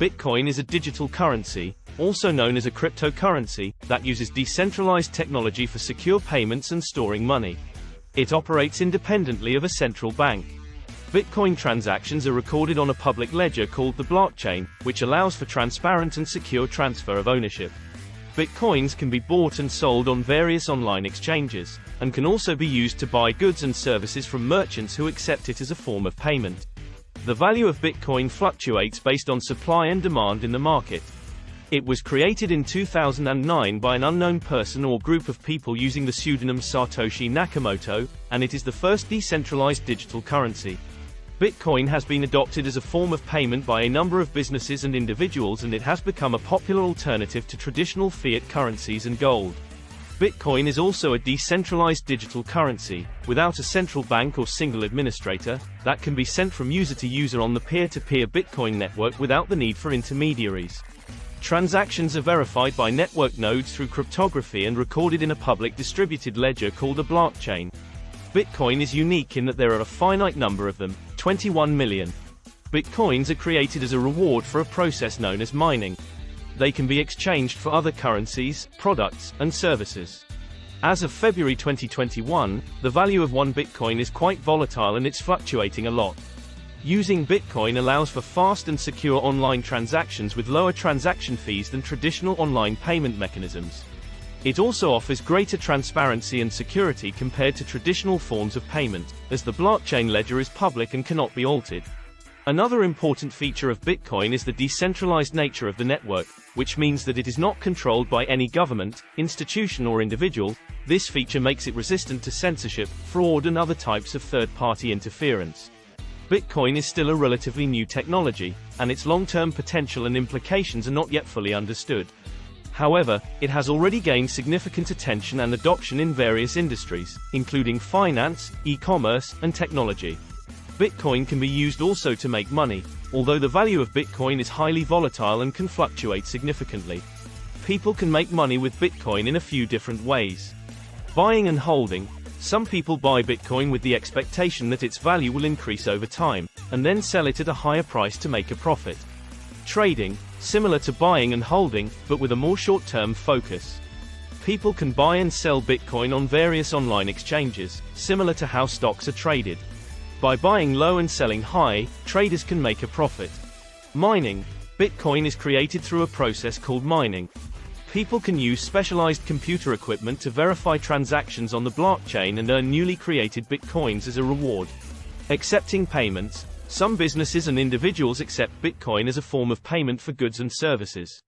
Bitcoin is a digital currency, also known as a cryptocurrency, that uses decentralized technology for secure payments and storing money. It operates independently of a central bank. Bitcoin transactions are recorded on a public ledger called the blockchain, which allows for transparent and secure transfer of ownership. Bitcoins can be bought and sold on various online exchanges, and can also be used to buy goods and services from merchants who accept it as a form of payment. The value of Bitcoin fluctuates based on supply and demand in the market. It was created in 2009 by an unknown person or group of people using the pseudonym Satoshi Nakamoto, and it is the first decentralized digital currency. Bitcoin has been adopted as a form of payment by a number of businesses and individuals, and it has become a popular alternative to traditional fiat currencies and gold. Bitcoin is also a decentralized digital currency, without a central bank or single administrator, that can be sent from user to user on the peer-to-peer Bitcoin network without the need for intermediaries. Transactions are verified by network nodes through cryptography and recorded in a public distributed ledger called a blockchain. Bitcoin is unique in that there are a finite number of them, 21 million. Bitcoins are created as a reward for a process known as mining. They can be exchanged for other currencies, products, and services. As of February 2021, the value of one Bitcoin is quite volatile and it's fluctuating a lot. Using Bitcoin allows for fast and secure online transactions with lower transaction fees than traditional online payment mechanisms. It also offers greater transparency and security compared to traditional forms of payment, as the blockchain ledger is public and cannot be altered. Another important feature of Bitcoin is the decentralized nature of the network, which means that it is not controlled by any government, institution or individual. This feature makes it resistant to censorship, fraud and other types of third-party interference. Bitcoin is still a relatively new technology, and its long-term potential and implications are not yet fully understood. However, it has already gained significant attention and adoption in various industries, including finance, e-commerce, and technology. Bitcoin can be used also to make money, although the value of Bitcoin is highly volatile and can fluctuate significantly. People can make money with Bitcoin in a few different ways. Buying and holding. Some people buy Bitcoin with the expectation that its value will increase over time, and then sell it at a higher price to make a profit. Trading, similar to buying and holding, but with a more short-term focus. People can buy and sell Bitcoin on various online exchanges, similar to how stocks are traded. By buying low and selling high, traders can make a profit. Mining. Bitcoin is created through a process called mining. People can use specialized computer equipment to verify transactions on the blockchain and earn newly created Bitcoins as a reward. Accepting payments. Some businesses and individuals accept Bitcoin as a form of payment for goods and services.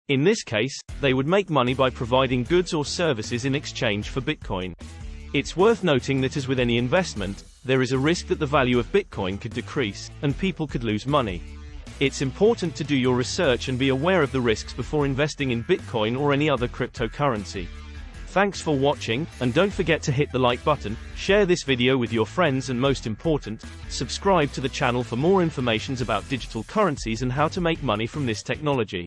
In this case, they would make money by providing goods or services in exchange for Bitcoin. It's worth noting that as with any investment, there is a risk that the value of Bitcoin could decrease, and people could lose money. It's important to do your research and be aware of the risks before investing in Bitcoin or any other cryptocurrency. Thanks for watching, and don't forget to hit the like button, share this video with your friends, and most important, subscribe to the channel for more information about digital currencies and how to make money from this technology.